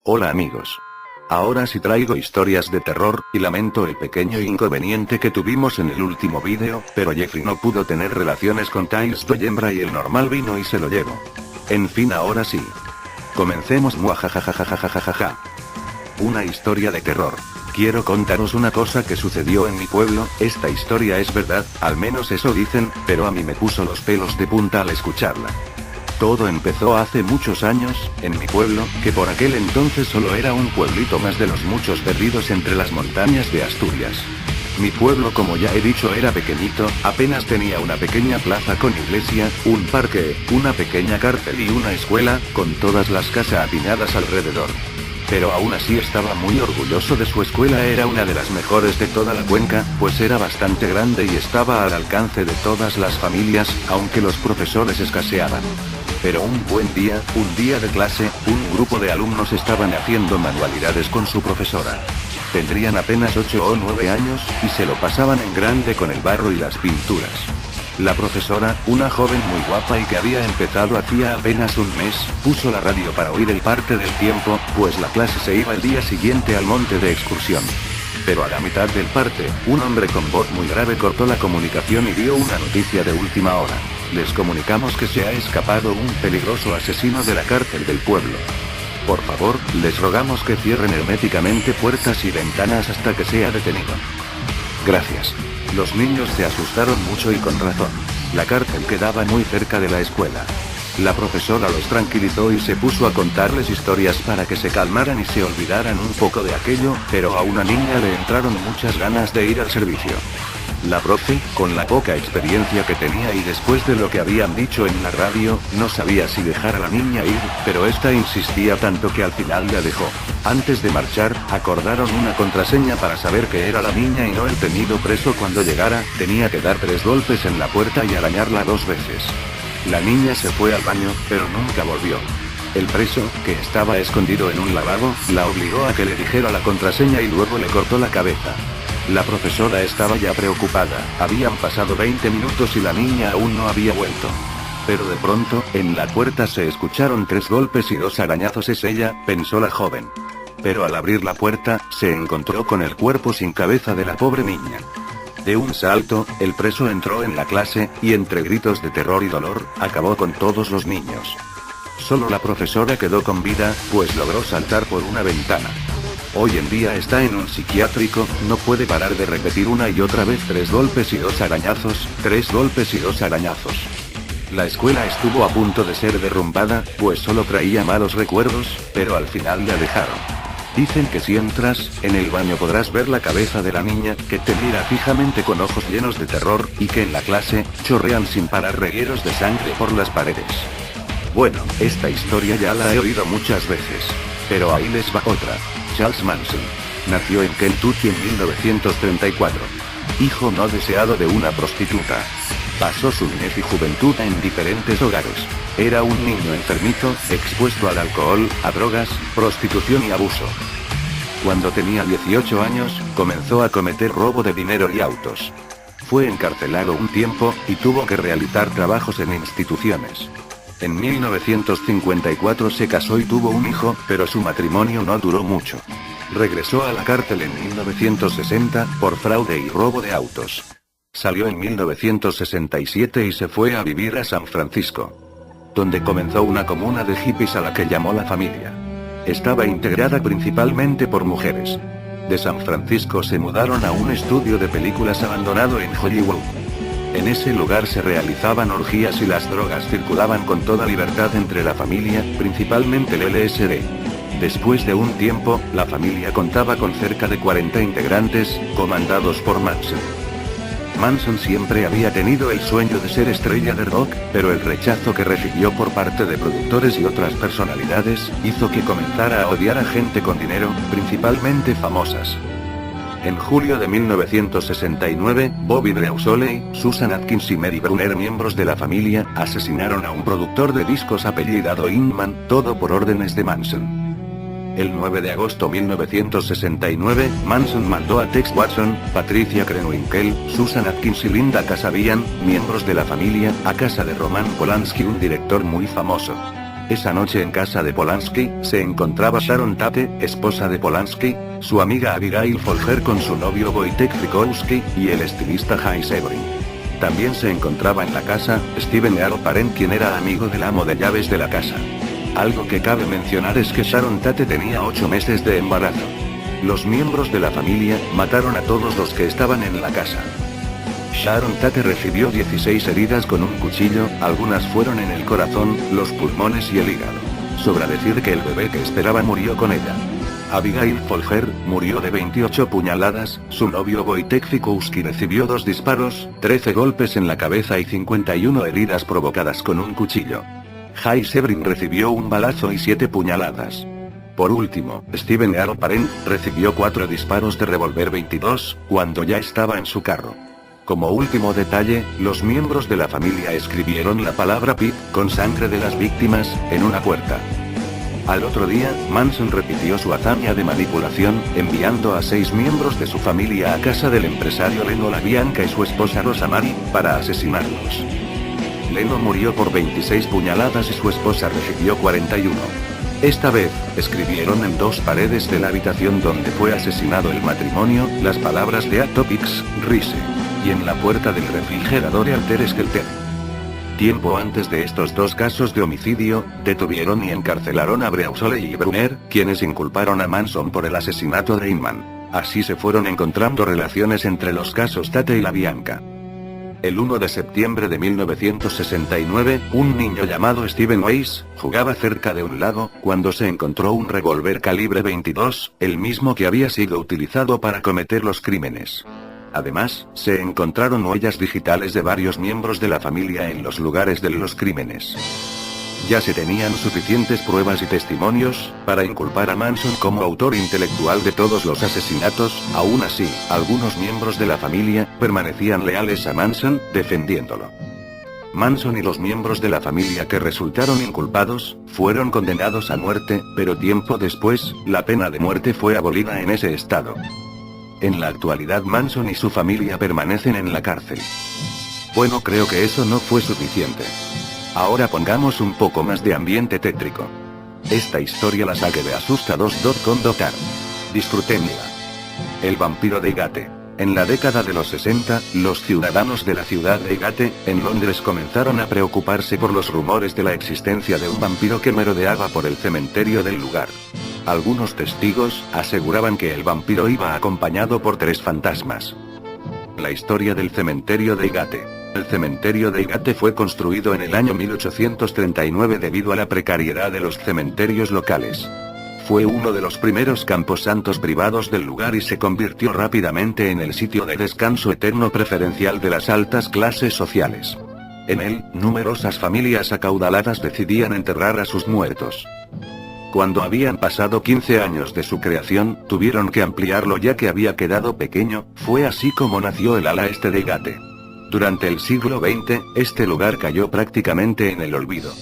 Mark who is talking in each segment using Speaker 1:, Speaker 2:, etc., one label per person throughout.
Speaker 1: Hola amigos. Ahora sí traigo historias de terror, y lamento el pequeño inconveniente que tuvimos en el último vídeo, pero Jeffrey no pudo tener relaciones con Tyles Hembra y el normal vino y se lo llevó. En fin, ahora sí. Comencemos. Muajajajajajajaja. Una historia de terror. Quiero contaros una cosa que sucedió en mi pueblo. Esta historia es verdad, al menos eso dicen, pero a mí me puso los pelos de punta al escucharla. Todo empezó hace muchos años, en mi pueblo, que por aquel entonces solo era un pueblito más de los muchos perdidos entre las montañas de Asturias. Mi pueblo, como ya he dicho, era pequeñito, apenas tenía una pequeña plaza con iglesia, un parque, una pequeña cárcel y una escuela, con todas las casas apiñadas alrededor. Pero aún así estaba muy orgulloso de su escuela, era una de las mejores de toda la cuenca, pues era bastante grande y estaba al alcance de todas las familias, aunque los profesores escaseaban. Pero un buen día, un día de clase, un grupo de alumnos estaban haciendo manualidades con su profesora. Tendrían apenas 8 o 9 años, y se lo pasaban en grande con el barro y las pinturas. La profesora, una joven muy guapa y que había empezado hacía apenas un mes, puso la radio para oír el parte del tiempo, pues la clase se iba el día siguiente al monte de excursión. Pero a la mitad del parte, un hombre con voz muy grave cortó la comunicación y dio una noticia de última hora. Les comunicamos que se ha escapado un peligroso asesino de la cárcel del pueblo. Por favor, les rogamos que cierren herméticamente puertas y ventanas hasta que sea detenido. Gracias. Los niños se asustaron mucho y con razón. La cárcel quedaba muy cerca de la escuela. La profesora los tranquilizó y se puso a contarles historias para que se calmaran y se olvidaran un poco de aquello, pero a una niña le entraron muchas ganas de ir al servicio. La profe, con la poca experiencia que tenía y después de lo que habían dicho en la radio, no sabía si dejar a la niña ir, pero esta insistía tanto que al final la dejó. Antes de marchar, acordaron una contraseña para saber que era la niña y no el tenido preso cuando llegara. Tenía que dar 3 golpes en la puerta y arañarla 2 veces. La niña se fue al baño, pero nunca volvió. El preso, que estaba escondido en un lavabo, la obligó a que le dijera la contraseña y luego le cortó la cabeza. La profesora estaba ya preocupada, habían pasado 20 minutos y la niña aún no había vuelto. Pero de pronto, en la puerta se escucharon 3 golpes y 2 arañazos. Es ella, pensó la joven. Pero al abrir la puerta, se encontró con el cuerpo sin cabeza de la pobre niña. De un salto, el preso entró en la clase, y entre gritos de terror y dolor, acabó con todos los niños. Solo la profesora quedó con vida, pues logró saltar por una ventana. Hoy en día está en un psiquiátrico, no puede parar de repetir una y otra vez 3 golpes y 2 arañazos, 3 golpes y 2 arañazos. La escuela estuvo a punto de ser derrumbada, pues solo traía malos recuerdos, pero al final la dejaron. Dicen que si entras, en el baño podrás ver la cabeza de la niña, que te mira fijamente con ojos llenos de terror, y que en la clase, chorrean sin parar regueros de sangre por las paredes. Bueno, esta historia ya la he oído muchas veces. Pero ahí les va otra. Charles Manson nació en Kentucky en 1934. Hijo no deseado de una prostituta. Pasó su niñez y juventud en diferentes hogares. Era un niño enfermito, expuesto al alcohol, a drogas, prostitución y abuso. Cuando tenía 18 años, comenzó a cometer robo de dinero y autos. Fue encarcelado un tiempo, y tuvo que realizar trabajos en instituciones. En 1954 se casó y tuvo un hijo, pero su matrimonio no duró mucho. Regresó a la cárcel en 1960, por fraude y robo de autos. Salió en 1967 y se fue a vivir a San Francisco, donde comenzó una comuna de hippies a la que llamó La Familia. Estaba integrada principalmente por mujeres. De San Francisco se mudaron a un estudio de películas abandonado en Hollywood. En ese lugar se realizaban orgías y las drogas circulaban con toda libertad entre la familia, principalmente el LSD. Después de un tiempo, la familia contaba con cerca de 40 integrantes, comandados por Manson. Manson siempre había tenido el sueño de ser estrella de rock, pero el rechazo que recibió por parte de productores y otras personalidades, hizo que comenzara a odiar a gente con dinero, principalmente famosas. En julio de 1969, Bobby Beausoleil, Susan Atkins y Mary Brunner, miembros de la familia, asesinaron a un productor de discos apellidado Inman, todo por órdenes de Manson. El 9 de agosto de 1969, Manson mandó a Tex Watson, Patricia Krenwinkel, Susan Atkins y Linda Kasabian, miembros de la familia, a casa de Roman Polanski, un director muy famoso. Esa noche en casa de Polanski, se encontraba Sharon Tate, esposa de Polanski, su amiga Abigail Folger con su novio Wojtek Frykowski, y el estilista Jay Severin. También se encontraba en la casa, Steven Earl Parent, quien era amigo del amo de llaves de la casa. Algo que cabe mencionar es que Sharon Tate tenía 8 meses de embarazo. Los miembros de la familia mataron a todos los que estaban en la casa. Sharon Tate recibió 16 heridas con un cuchillo, algunas fueron en el corazón, los pulmones y el hígado. Sobra decir que el bebé que esperaba murió con ella. Abigail Folger murió de 28 puñaladas, su novio Wojtek Frykowski recibió 2 disparos, 13 golpes en la cabeza y 51 heridas provocadas con un cuchillo. Jay Severin recibió un balazo y 7 puñaladas. Por último, Steven Earl Parent recibió 4 disparos de revólver 22, cuando ya estaba en su carro. Como último detalle, los miembros de la familia escribieron la palabra Pete, con sangre de las víctimas, en una puerta. Al otro día, Manson repitió su hazaña de manipulación, enviando a 6 miembros de su familia a casa del empresario Leno LaBianca y su esposa Rosa Marie, para asesinarlos. Leno murió por 26 puñaladas y su esposa recibió 41. Esta vez, escribieron en 2 paredes de la habitación donde fue asesinado el matrimonio, las palabras de Atopics, Rise. Y en la puerta del refrigerador Alter Skelter. Tiempo antes de estos 2 casos de homicidio, detuvieron y encarcelaron a Breausole y Brunner, quienes inculparon a Manson por el asesinato de Inman. Así se fueron encontrando relaciones entre los casos Tate y LaBianca. El 1 de septiembre de 1969, un niño llamado Steven Weiss jugaba cerca de un lago, cuando se encontró un revólver calibre 22, el mismo que había sido utilizado para cometer los crímenes. Además, se encontraron huellas digitales de varios miembros de la familia en los lugares de los crímenes. Ya se tenían suficientes pruebas y testimonios para inculpar a Manson como autor intelectual de todos los asesinatos. Aún así, algunos miembros de la familia permanecían leales a Manson, defendiéndolo. Manson y los miembros de la familia que resultaron inculpados fueron condenados a muerte, pero tiempo después, la pena de muerte fue abolida en ese estado. En la actualidad Manson y su familia permanecen en la cárcel. Bueno, creo que eso no fue suficiente. Ahora pongamos un poco más de ambiente tétrico. Esta historia la saqué de asustados.com.ar. Disfrútenla. El vampiro de Highgate. En la década de los 60, los ciudadanos de la ciudad de Highgate, en Londres, comenzaron a preocuparse por los rumores de la existencia de un vampiro que merodeaba por el cementerio del lugar. Algunos testigos aseguraban que el vampiro iba acompañado por 3 fantasmas. La historia del cementerio de Highgate. El cementerio de Highgate fue construido en el año 1839 debido a la precariedad de los cementerios locales. Fue uno de los primeros camposantos privados del lugar y se convirtió rápidamente en el sitio de descanso eterno preferencial de las altas clases sociales. En él, numerosas familias acaudaladas decidían enterrar a sus muertos. Cuando habían pasado 15 años de su creación, tuvieron que ampliarlo ya que había quedado pequeño. Fue así como nació el ala este de Highgate. Durante el siglo XX, este lugar cayó prácticamente en el olvido.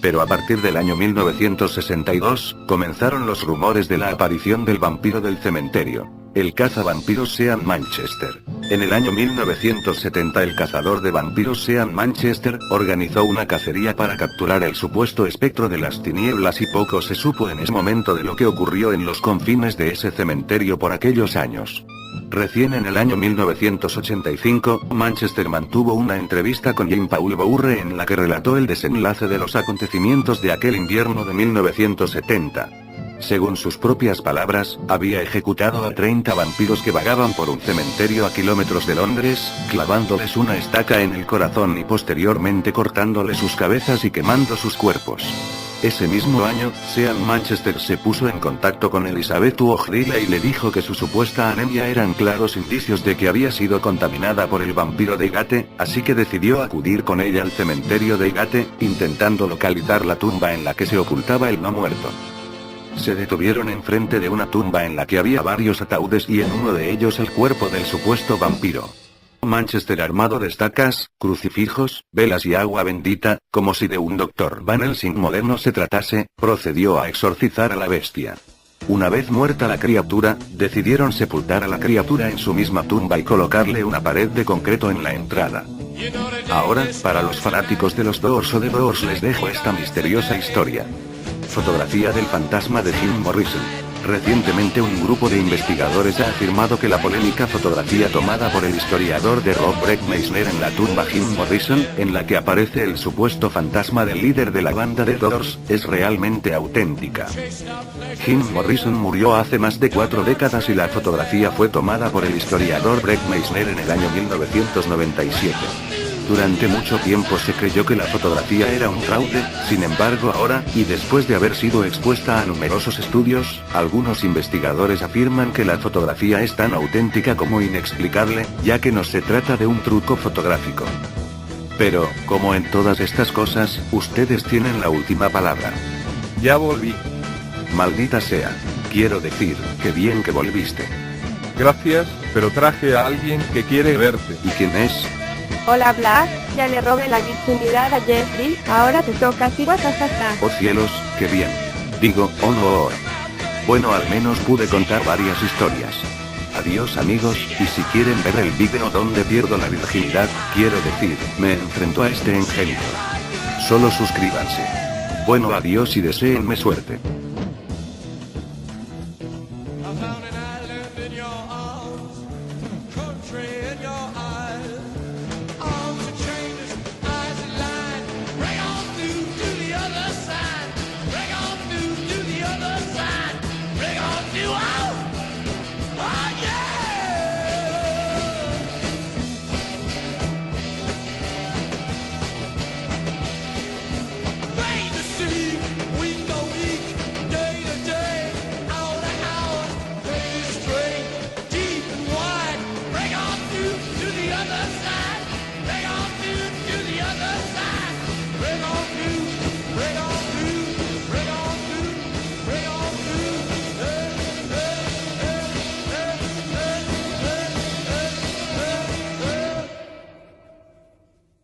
Speaker 1: Pero a partir del año 1962, comenzaron los rumores de la aparición del vampiro del cementerio, el cazavampiros Sean Manchester. En el año 1970 el cazador de vampiros Sean Manchester organizó una cacería para capturar el supuesto espectro de las tinieblas y poco se supo en ese momento de lo que ocurrió en los confines de ese cementerio por aquellos años. Recién en el año 1985, Manchester mantuvo una entrevista con Jean-Paul Bourre en la que relató el desenlace de los acontecimientos de aquel invierno de 1970. Según sus propias palabras, había ejecutado a 30 vampiros que vagaban por un cementerio a kilómetros de Londres, clavándoles una estaca en el corazón y posteriormente cortándoles sus cabezas y quemando sus cuerpos. Ese mismo año, Sean Manchester se puso en contacto con Elizabeth O'Greely y le dijo que su supuesta anemia eran claros indicios de que había sido contaminada por el vampiro de Highgate, así que decidió acudir con ella al cementerio de Highgate, intentando localizar la tumba en la que se ocultaba el no muerto. Se detuvieron enfrente de una tumba en la que había varios ataúdes y en uno de ellos el cuerpo del supuesto vampiro. Manchester, armado de estacas, crucifijos, velas y agua bendita, como si de un Dr. Van Helsing moderno se tratase, procedió a exorcizar a la bestia. Una vez muerta la criatura, decidieron sepultar a la criatura en su misma tumba y colocarle una pared de concreto en la entrada. Ahora, para los fanáticos de los Doors o de Doors les dejo esta misteriosa historia. Fotografía del fantasma de Jim Morrison. Recientemente un grupo de investigadores ha afirmado que la polémica fotografía tomada por el historiador de rock Brett Meisner en la tumba Jim Morrison, en la que aparece el supuesto fantasma del líder de la banda de Doors, es realmente auténtica. Jim Morrison murió hace más de 4 décadas y la fotografía fue tomada por el historiador Brett Meisner en el año 1997. Durante mucho tiempo se creyó que la fotografía era un fraude, sin embargo ahora, y después de haber sido expuesta a numerosos estudios, algunos investigadores afirman que la fotografía es tan auténtica como inexplicable, ya que no se trata de un truco fotográfico. Pero, como en todas estas cosas, ustedes tienen la última palabra.
Speaker 2: Ya volví.
Speaker 1: Maldita sea. Quiero decir, qué bien que volviste.
Speaker 2: Gracias, pero traje a alguien que quiere verte.
Speaker 1: ¿Y quién es?
Speaker 3: Hola Black, ya le robé la virginidad a Jeffrey, ahora te toca a ti.
Speaker 1: Oh cielos, qué bien. Digo, oh no. Bueno, al menos pude contar varias historias. Adiós amigos, y si quieren ver el vídeo donde pierdo la virginidad, quiero decir, me enfrento a este engenio. Solo suscríbanse. Bueno, adiós y deséenme suerte.
Speaker 4: I found an island in your arms.